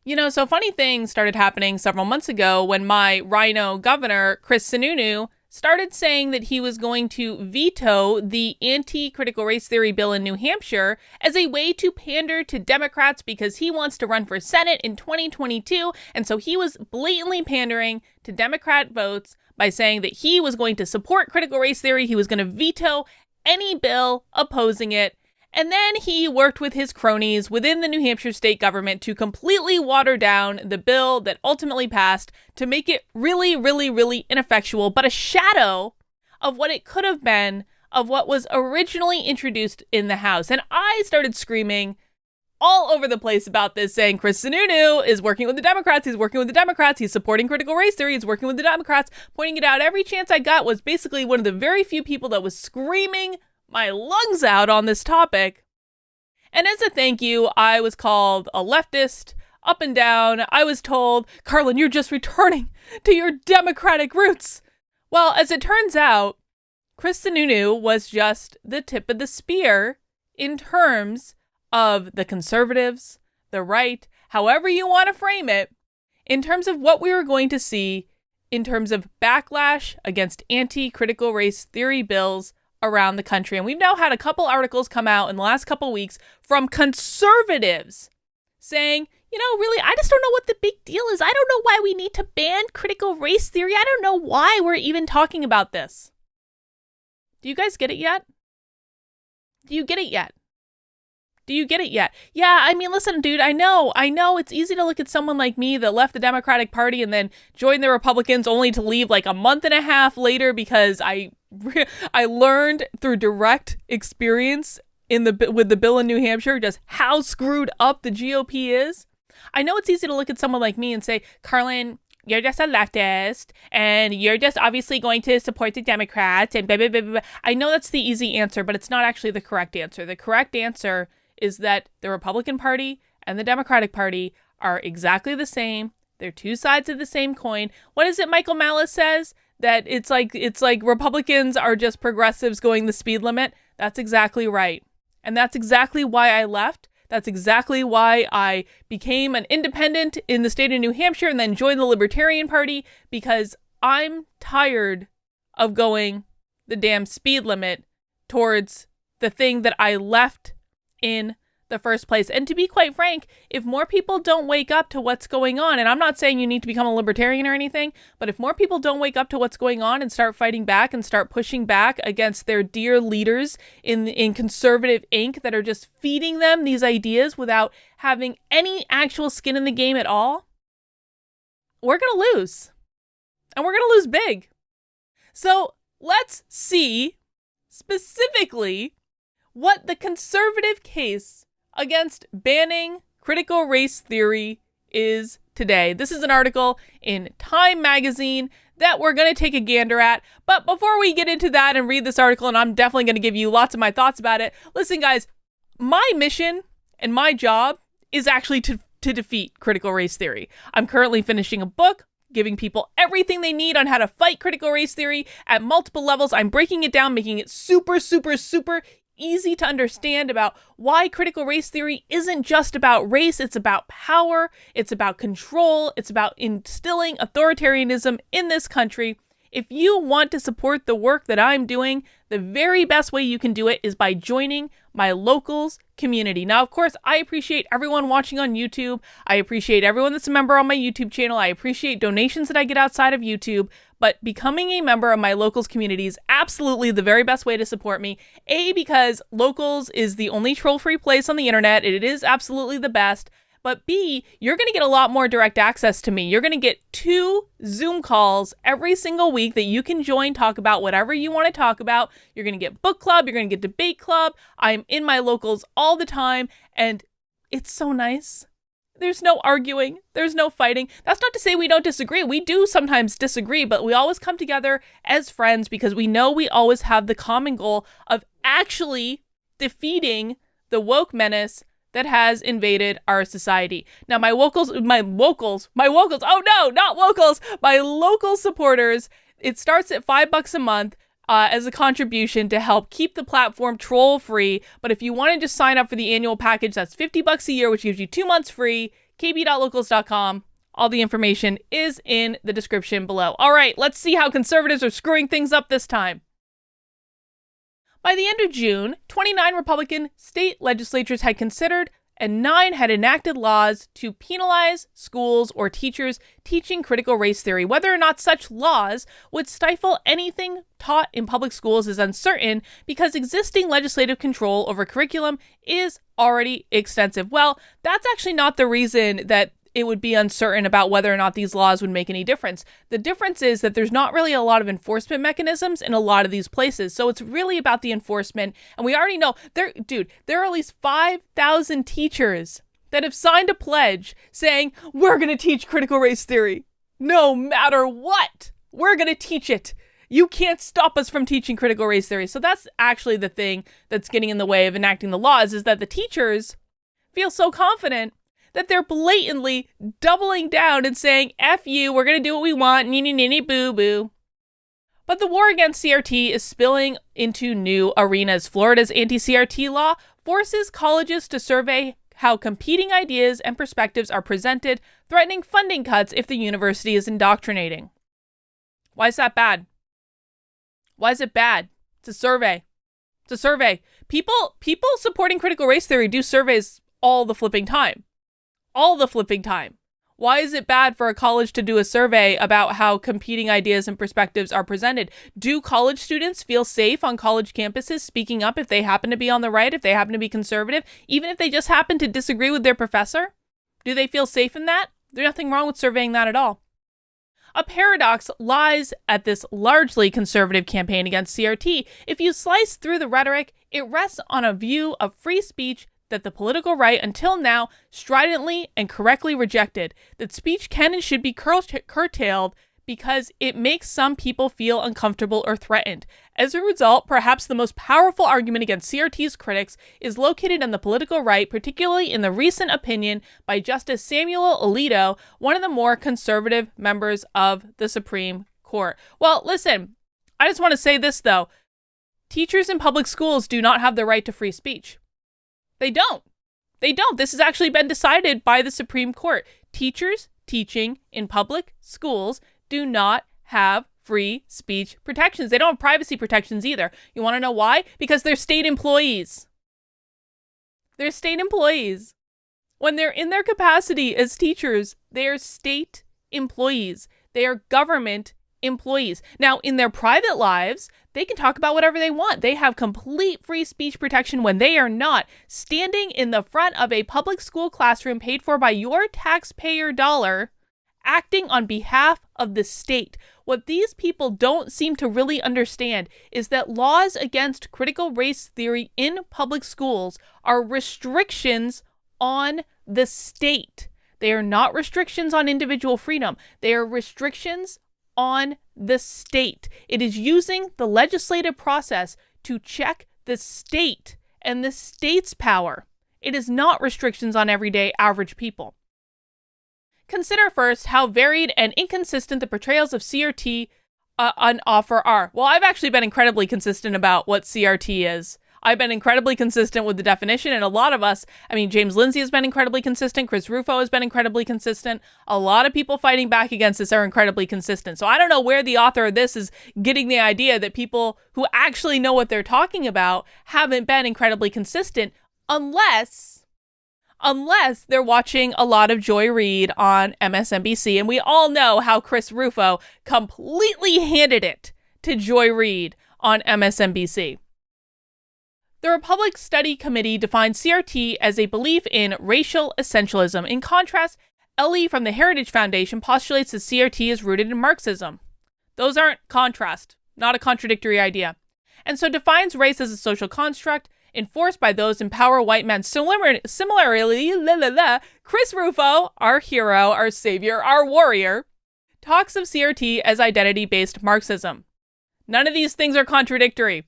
So funny things started happening several months ago when my Rhino governor, Chris Sununu, started saying that he was going to veto the anti-critical race theory bill in New Hampshire as a way to pander to Democrats because he wants to run for Senate in 2022. And so he was blatantly pandering to Democrat votes by saying that he was going to support critical race theory. He was going to veto any bill opposing it. And then he worked with his cronies within the New Hampshire state government to completely water down the bill that ultimately passed to make it really, really, really ineffectual, but a shadow of what it could have been of what was originally introduced in the House. And I started screaming all over the place about this, saying Chris Sununu is working with the Democrats. He's working with the Democrats. He's supporting critical race theory. He's working with the Democrats. Pointing it out every chance I got. Was basically one of the very few people that was screaming my lungs out on this topic. And as a thank you, I was called a leftist up and down. I was told, Carlin, you're just returning to your Democratic roots. Well, as it turns out, Chris Sununu was just the tip of the spear in terms of the conservatives, the right, however you want to frame it, in terms of what we were going to see in terms of backlash against anti-critical race theory bills around the country. And we've now had a couple articles come out in the last couple weeks from conservatives saying, really, I just don't know what the big deal is. I don't know why we need to ban critical race theory. I don't know why we're even talking about this. Do you guys get it yet? Do you get it yet? Do you get it yet? Yeah, I mean, listen, dude, I know it's easy to look at someone like me that left the Democratic Party and then joined the Republicans only to leave like a month and a half later because I learned through direct experience with the bill in New Hampshire just how screwed up the GOP is. I know it's easy to look at someone like me and say, Carlin, you're just a leftist and you're just obviously going to support the Democrats and blah, blah, blah, blah. I know that's the easy answer, but it's not actually the correct answer. The correct answer is that the Republican Party and the Democratic Party are exactly the same. They're two sides of the same coin. What is it Michael Malice says? That it's like Republicans are just progressives going the speed limit. That's exactly right. And that's exactly why I left. That's exactly why I became an independent in the state of New Hampshire and then joined the Libertarian Party, because I'm tired of going the damn speed limit towards the thing that I left in the first place. And to be quite frank, if more people don't wake up to what's going on, and I'm not saying you need to become a libertarian or anything, but if more people don't wake up to what's going on and start fighting back and start pushing back against their dear leaders in conservative ink that are just feeding them these ideas without having any actual skin in the game at all, we're going to lose. And we're going to lose big. So let's see specifically what the conservative case against banning critical race theory is today. This is an article in Time magazine that we're going to take a gander at. But before we get into that and read this article, and I'm definitely going to give you lots of my thoughts about it, listen, guys, my mission and my job is actually to defeat critical race theory. I'm currently finishing a book, giving people everything they need on how to fight critical race theory at multiple levels. I'm breaking it down, making it super, super, super easy to understand about why critical race theory isn't just about race. It's about power. It's about control. It's about instilling authoritarianism in this country. If you want to support the work that I'm doing, the very best way you can do it is by joining my locals community. Now, of course, I appreciate everyone watching on YouTube. I appreciate everyone that's a member on my YouTube channel. I appreciate donations that I get outside of YouTube. But becoming a member of my locals community is absolutely the very best way to support me. A, because locals is the only troll-free place on the internet. It is absolutely the best. But B, you're going to get a lot more direct access to me. You're going to get 2 Zoom calls every single week that you can join, talk about whatever you want to talk about. You're going to get book club. You're going to get debate club. I'm in my locals all the time, and it's so nice. There's no arguing. There's no fighting. That's not to say we don't disagree. We do sometimes disagree, but we always come together as friends because we know we always have the common goal of actually defeating the woke menace that has invaded our society. Now, my local supporters, it starts at $5 a month as a contribution to help keep the platform troll free. But if you want to just sign up for the annual package, that's $50 a year, which gives you 2 months free, kb.locals.com. All the information is in the description below. All right, let's see how conservatives are screwing things up this time. By the end of June, 29 Republican state legislatures had considered and 9 had enacted laws to penalize schools or teachers teaching critical race theory. Whether or not such laws would stifle anything taught in public schools is uncertain because existing legislative control over curriculum is already extensive. Well, that's actually not the reason that it would be uncertain about whether or not these laws would make any difference. The difference is that there's not really a lot of enforcement mechanisms in a lot of these places. So it's really about the enforcement. And we already know there are at least 5,000 teachers that have signed a pledge saying, we're going to teach critical race theory. No matter what, we're going to teach it. You can't stop us from teaching critical race theory. So that's actually the thing that's getting in the way of enacting the laws, is that the teachers feel so confident that they're blatantly doubling down and saying, F you, we're going to do what we want, nini boo boo. But the war against CRT is spilling into new arenas. Florida's anti-CRT law forces colleges to survey how competing ideas and perspectives are presented, threatening funding cuts if the university is indoctrinating. Why is that bad? Why is it bad? It's a survey. It's a survey. People supporting critical race theory do surveys all the flipping time. All the flipping time. Why is it bad for a college to do a survey about how competing ideas and perspectives are presented? Do college students feel safe on college campuses speaking up if they happen to be on the right, if they happen to be conservative, even if they just happen to disagree with their professor? Do they feel safe in that? There's nothing wrong with surveying that at all. A paradox lies at this largely conservative campaign against CRT. If you slice through the rhetoric, it rests on a view of free speech that the political right until now stridently and correctly rejected, that speech can and should be curtailed because it makes some people feel uncomfortable or threatened. As a result, perhaps the most powerful argument against CRT's critics is located on the political right, particularly in the recent opinion by Justice Samuel Alito, one of the more conservative members of the Supreme Court. Well, listen, I just want to say this, though. Teachers in public schools do not have the right to free speech. They don't. They don't. This has actually been decided by the Supreme Court. Teachers teaching in public schools do not have free speech protections. They don't have privacy protections either. You want to know why? Because they're state employees. They're state employees. When they're in their capacity as teachers, they are state employees. They are government employees. Now, in their private lives, they can talk about whatever they want. They have complete free speech protection when they are not standing in the front of a public school classroom paid for by your taxpayer dollar, acting on behalf of the state. What these people don't seem to really understand is that laws against critical race theory in public schools are restrictions on the state. They are not restrictions on individual freedom. They are restrictions on the state. It is using the legislative process to check the state and the state's power. It is not restrictions on everyday average people. Consider first how varied and inconsistent the portrayals of CRT on offer are. Well, I've actually been incredibly consistent about what CRT is. I've been incredibly consistent with the definition, and a lot of us, James Lindsay has been incredibly consistent, Chris Rufo has been incredibly consistent, a lot of people fighting back against this are incredibly consistent. So I don't know where the author of this is getting the idea that people who actually know what they're talking about haven't been incredibly consistent, unless they're watching a lot of Joy Reid on MSNBC, and we all know how Chris Rufo completely handed it to Joy Reid on MSNBC. The Republic Study Committee defines CRT as a belief in racial essentialism. In contrast, Ellie from the Heritage Foundation postulates that CRT is rooted in Marxism. Those aren't contrast, not a contradictory idea. And so defines race as a social construct enforced by those in power white men. Similarly, Chris Rufo, our hero, our savior, our warrior, talks of CRT as identity-based Marxism. None of these things are contradictory.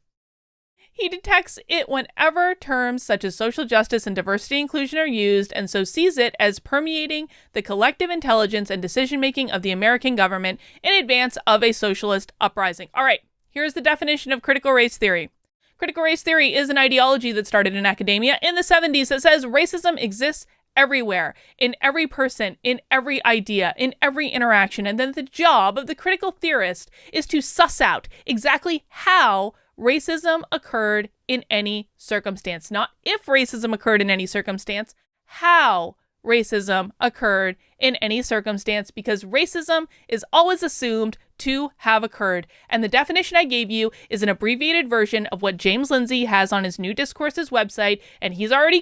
He detects it whenever terms such as social justice and diversity inclusion are used, and so sees it as permeating the collective intelligence and decision-making of the American government in advance of a socialist uprising. All right, here's the definition of critical race theory. Critical race theory is an ideology that started in academia in the 70s that says racism exists everywhere, in every person, in every idea, in every interaction. And then the job of the critical theorist is to suss out exactly how racism occurred in any circumstance. Not if racism occurred in any circumstance, how racism occurred in any circumstance, because racism is always assumed to have occurred. And the definition I gave you is an abbreviated version of what James Lindsay has on his New Discourses website, and he's already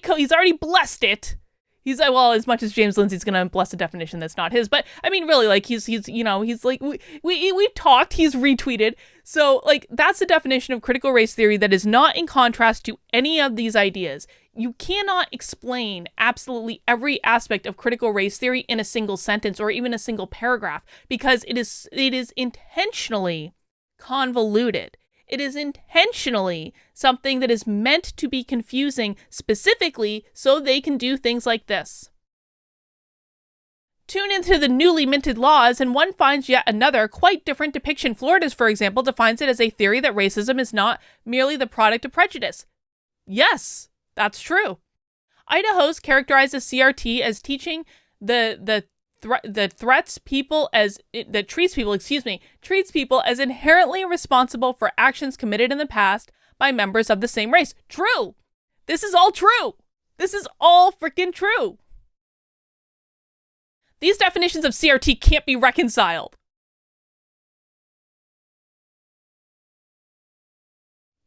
blessed it. He's like, well, as much as James Lindsay's gonna bless a definition that's not his, but I mean, really, like he's like we've talked, he's retweeted. So like that's the definition of critical race theory that is not in contrast to any of these ideas. You cannot explain absolutely every aspect of critical race theory in a single sentence or even a single paragraph, because it is intentionally convoluted. It is intentionally something that is meant to be confusing specifically so they can do things like this. Tune into the newly minted laws and one finds yet another quite different depiction. Florida's, for example, defines it as a theory that racism is not merely the product of prejudice. Yes, that's true. Idaho's characterizes CRT as teaching treats people as inherently responsible for actions committed in the past by members of the same race. True. This is all true. This is all freaking true. These definitions of CRT can't be reconciled.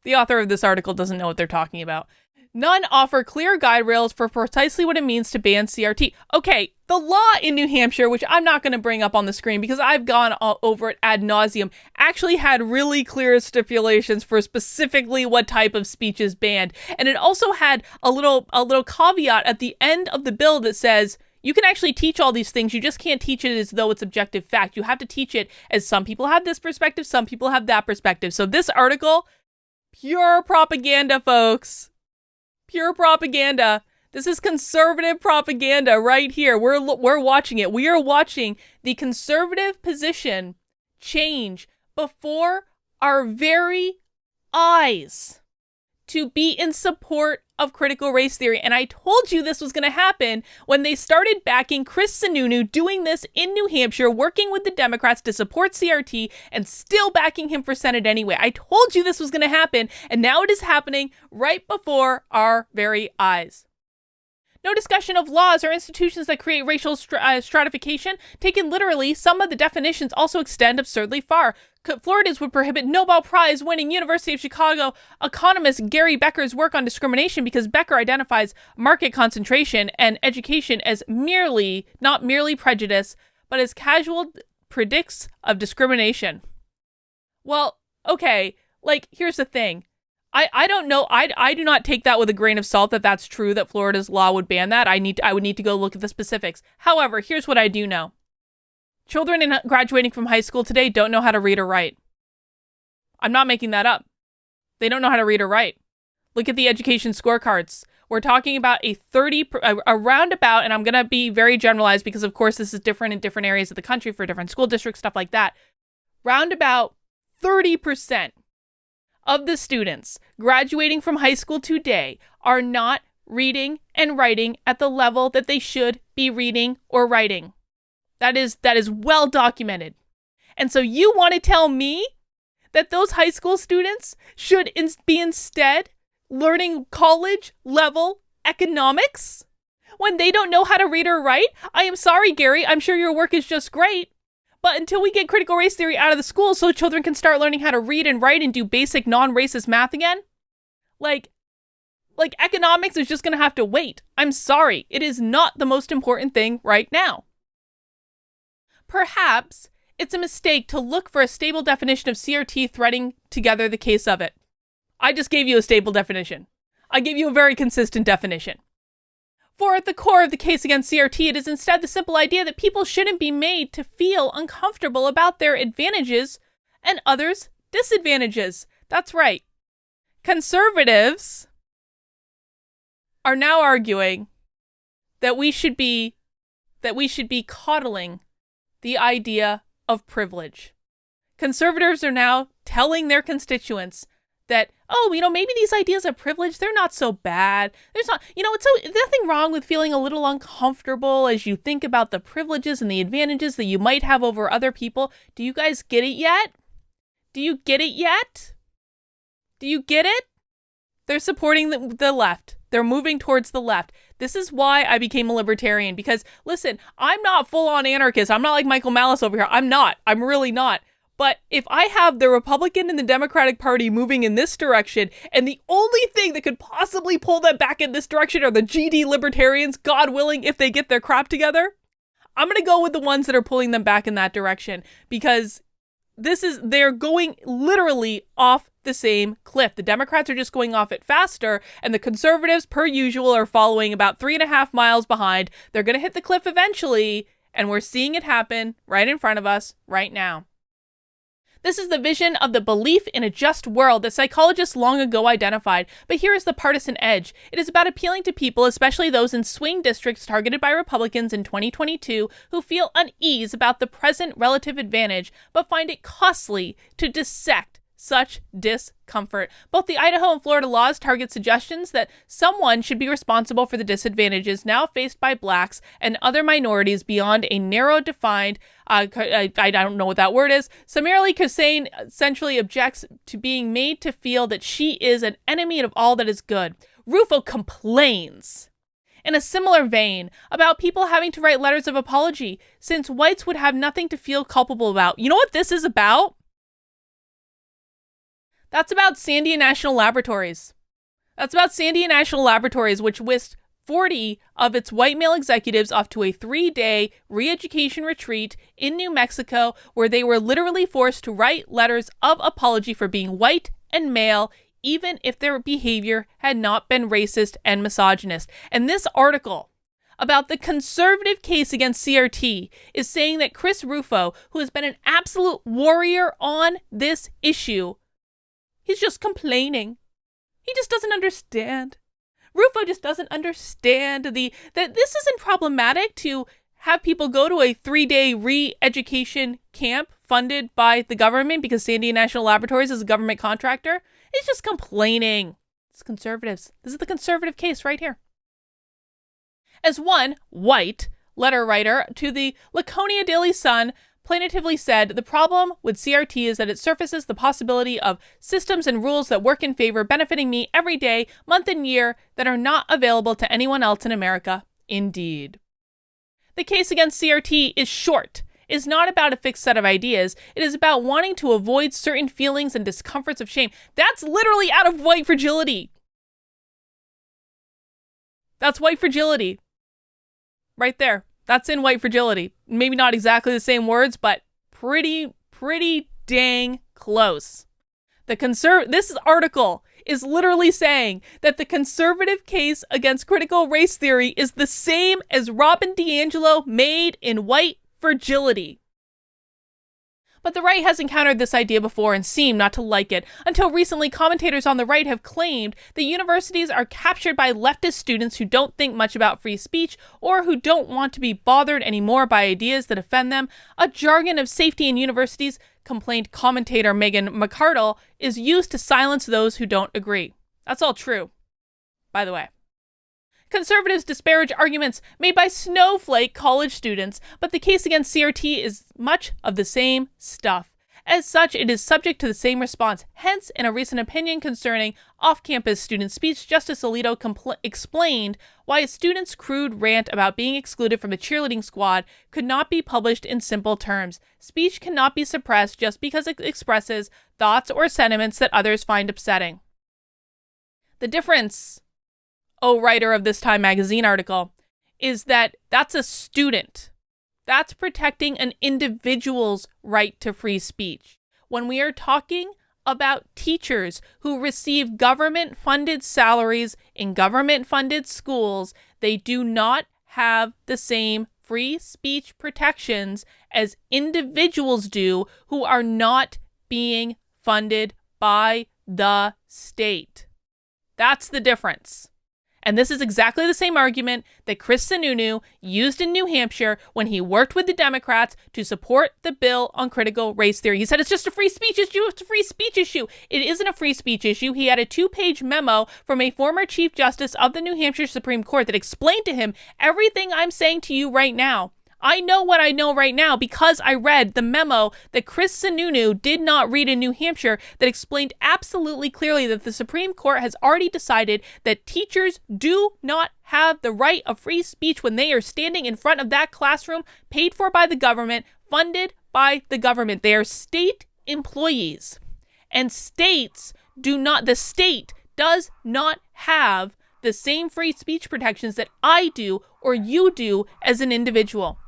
The author of this article doesn't know what they're talking about. None offer clear guide rails for precisely what it means to ban CRT. Okay, the law in New Hampshire, which I'm not going to bring up on the screen because I've gone all over it ad nauseum, actually had really clear stipulations for specifically what type of speech is banned. And it also had a little caveat at the end of the bill that says, you can actually teach all these things. You just can't teach it as though it's objective fact. You have to teach it as some people have this perspective, some people have that perspective. So this article, pure propaganda, folks. Pure propaganda. This is conservative propaganda right here. We're watching it. We are watching the conservative position change before our very eyes to be in support of critical race theory. And I told you this was going to happen when they started backing Chris Sununu, doing this in New Hampshire, working with the Democrats to support CRT and still backing him for Senate anyway. I told you this was going to happen, and now it is happening right before our very eyes. No discussion of laws or institutions that create racial stratification. Taken literally, some of the definitions also extend absurdly far. Florida's would prohibit Nobel Prize winning University of Chicago economist Gary Becker's work on discrimination because Becker identifies market concentration and education as not merely prejudice, but as casual predicts of discrimination. Well, okay, like, here's the thing. I don't know. I do not take that with a grain of salt that that's true, that Florida's law would ban that. I would need to go look at the specifics. However, here's what I do know. Children graduating from high school today don't know how to read or write. I'm not making that up. They don't know how to read or write. Look at the education scorecards. We're talking about around about, and I'm going to be very generalized because, of course, this is different in different areas of the country for different school districts, stuff like that. Round about 30% of the students graduating from high school today are not reading and writing at the level that they should be reading or writing. That is well documented. And so you want to tell me that those high school students should be instead learning college level economics when they don't know how to read or write? I am sorry, Gary. I'm sure your work is just great. But until we get critical race theory out of the schools so children can start learning how to read and write and do basic non-racist math again, like economics is just going to have to wait. I'm sorry. It is not the most important thing right now. Perhaps it's a mistake to look for a stable definition of CRT threading together the case of it. I just gave you a stable definition. I gave you a very consistent definition. For at the core of the case against CRT, it is instead the simple idea that people shouldn't be made to feel uncomfortable about their advantages and others' disadvantages. That's right. Conservatives are now arguing that we should be coddling the idea of privilege. Conservatives are now telling their constituents that, oh, maybe these ideas of privilege, they're not so bad. There's not, it's nothing wrong with feeling a little uncomfortable as you think about the privileges and the advantages that you might have over other people. Do you guys get it yet? Do you get it yet? Do you get it? They're supporting the left. They're moving towards the left. This is why I became a libertarian, because listen, I'm not full-on anarchist. I'm not like Michael Malice over here. I'm not. I'm really not. But if I have the Republican and the Democratic Party moving in this direction, and the only thing that could possibly pull them back in this direction are the GD libertarians, God willing, if they get their crap together, I'm going to go with the ones that are pulling them back in that direction, because they're going literally off the same cliff. The Democrats are just going off it faster, and the conservatives, per usual, are following about 3.5 miles behind. They're going to hit the cliff eventually, and we're seeing it happen right in front of us right now. This is the vision of the belief in a just world that psychologists long ago identified, but here is the partisan edge. It is about appealing to people, especially those in swing districts targeted by Republicans in 2022, who feel unease about the present relative advantage, but find it costly to dissect such discomfort. Both the Idaho and Florida laws target suggestions that someone should be responsible for the disadvantages now faced by blacks and other minorities beyond a narrow defined, I don't know what that word is. Summarily, Hussein essentially objects to being made to feel that she is an enemy of all that is good. Rufo complains in a similar vein about people having to write letters of apology, since whites would have nothing to feel culpable about. You know what this is about? That's about Sandia National Laboratories. That's about Sandia National Laboratories, which whisked 40 of its white male executives off to a 3-day re-education retreat in New Mexico, where they were literally forced to write letters of apology for being white and male, even if their behavior had not been racist and misogynist. And this article about the conservative case against CRT is saying that Chris Rufo, who has been an absolute warrior on this issue, he's just complaining. He just doesn't understand. Rufo just doesn't understand that this isn't problematic to have people go to a 3-day re-education camp funded by the government because Sandia National Laboratories is a government contractor. He's just complaining. It's conservatives. This is the conservative case right here. As one white letter writer to the Laconia Daily Sun plaintively said, the problem with CRT is that it surfaces the possibility of systems and rules that work in favor benefiting me every day, month and year that are not available to anyone else in America. Indeed. The case against CRT is short. It is not about a fixed set of ideas. It is about wanting to avoid certain feelings and discomforts of shame. That's literally out of white fragility. That's white fragility. Right there. That's in white fragility. Maybe not exactly the same words, but pretty dang close. This article is literally saying that the conservative case against critical race theory is the same as Robin DiAngelo made in white fragility. But the right has encountered this idea before and seemed not to like it. Until recently, commentators on the right have claimed that universities are captured by leftist students who don't think much about free speech or who don't want to be bothered anymore by ideas that offend them. A jargon of safety in universities, complained commentator Megan McArdle, is used to silence those who don't agree. That's all true, by the way. Conservatives disparage arguments made by snowflake college students, but the case against CRT is much of the same stuff. As such, it is subject to the same response. Hence, in a recent opinion concerning off-campus student speech, Justice Alito explained why a student's crude rant about being excluded from the cheerleading squad could not be published in simple terms. Speech cannot be suppressed just because it expresses thoughts or sentiments that others find upsetting. The difference, writer of this Time magazine article, is that that's a student. That's protecting an individual's right to free speech. When we are talking about teachers who receive government-funded salaries in government-funded schools, they do not have the same free speech protections as individuals do who are not being funded by the state. That's the difference. And this is exactly the same argument that Chris Sununu used in New Hampshire when he worked with the Democrats to support the bill on critical race theory. He said it's just a free speech issue. It's a free speech issue. It isn't a free speech issue. He had a 2-page memo from a former Chief Justice of the New Hampshire Supreme Court that explained to him everything I'm saying to you right now. I know what I know right now because I read the memo that Chris Sununu did not read in New Hampshire that explained absolutely clearly that the Supreme Court has already decided that teachers do not have the right of free speech when they are standing in front of that classroom paid for by the government, funded by the government. They are state employees. And the state does not have the same free speech protections that I do or you do as an individual.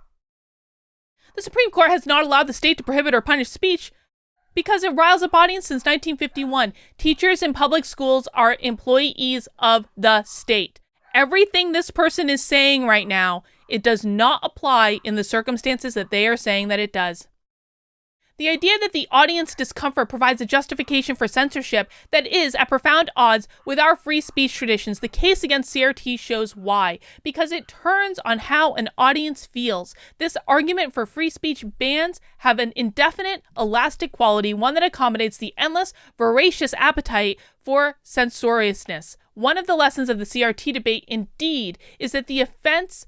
The Supreme Court has not allowed the state to prohibit or punish speech because it riles up audience since 1951. Teachers in public schools are employees of the state. Everything this person is saying right now, it does not apply in the circumstances that they are saying that it does. The idea that the audience discomfort provides a justification for censorship that is at profound odds with our free speech traditions. The case against CRT shows why. Because it turns on how an audience feels. This argument for free speech bans have an indefinite, elastic quality, one that accommodates the endless, voracious appetite for censoriousness. One of the lessons of the CRT debate, indeed, is that the offense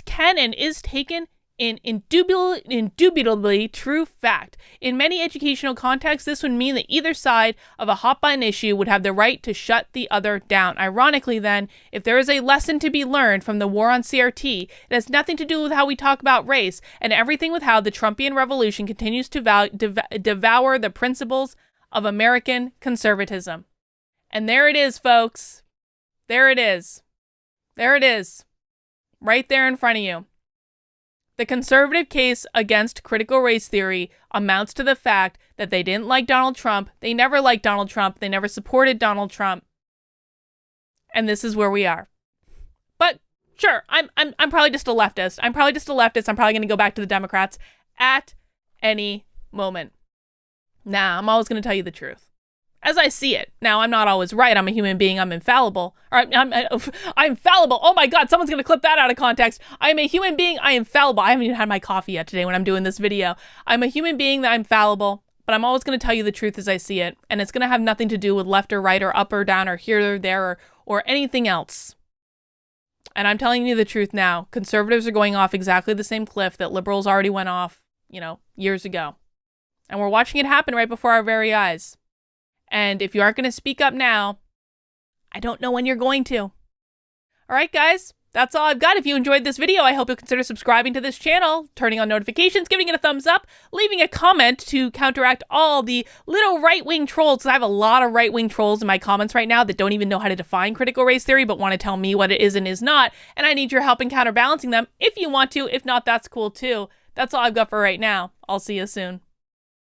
can and is taken in indubitably true fact. In many educational contexts, this would mean that either side of a hot-button issue would have the right to shut the other down. Ironically, then, if there is a lesson to be learned from the war on CRT, it has nothing to do with how we talk about race and everything with how the Trumpian revolution continues to devour the principles of American conservatism. And there it is, folks. There it is. There it is. Right there in front of you. The conservative case against critical race theory amounts to the fact that they didn't like Donald Trump. They never liked Donald Trump. They never supported Donald Trump. And this is where we are. But sure, I'm probably just a leftist. I'm probably going to go back to the Democrats at any moment. Nah, I'm always going to tell you the truth. As I see it. Now, I'm not always right. I'm a human being. I'm infallible. Or I'm fallible. Oh my God, someone's going to clip that out of context. I'm a human being. I am fallible. I haven't even had my coffee yet today when I'm doing this video. I'm a human being that I'm fallible, but I'm always going to tell you the truth as I see it. And it's going to have nothing to do with left or right or up or down or here or there or anything else. And I'm telling you the truth now. Conservatives are going off exactly the same cliff that liberals already went off, years ago. And we're watching it happen right before our very eyes. And if you aren't going to speak up now, I don't know when you're going to. All right, guys, that's all I've got. If you enjoyed this video, I hope you'll consider subscribing to this channel, turning on notifications, giving it a thumbs up, leaving a comment to counteract all the little right-wing trolls. Because I have a lot of right-wing trolls in my comments right now that don't even know how to define critical race theory, but want to tell me what it is and is not. And I need your help in counterbalancing them if you want to. If not, that's cool too. That's all I've got for right now. I'll see you soon.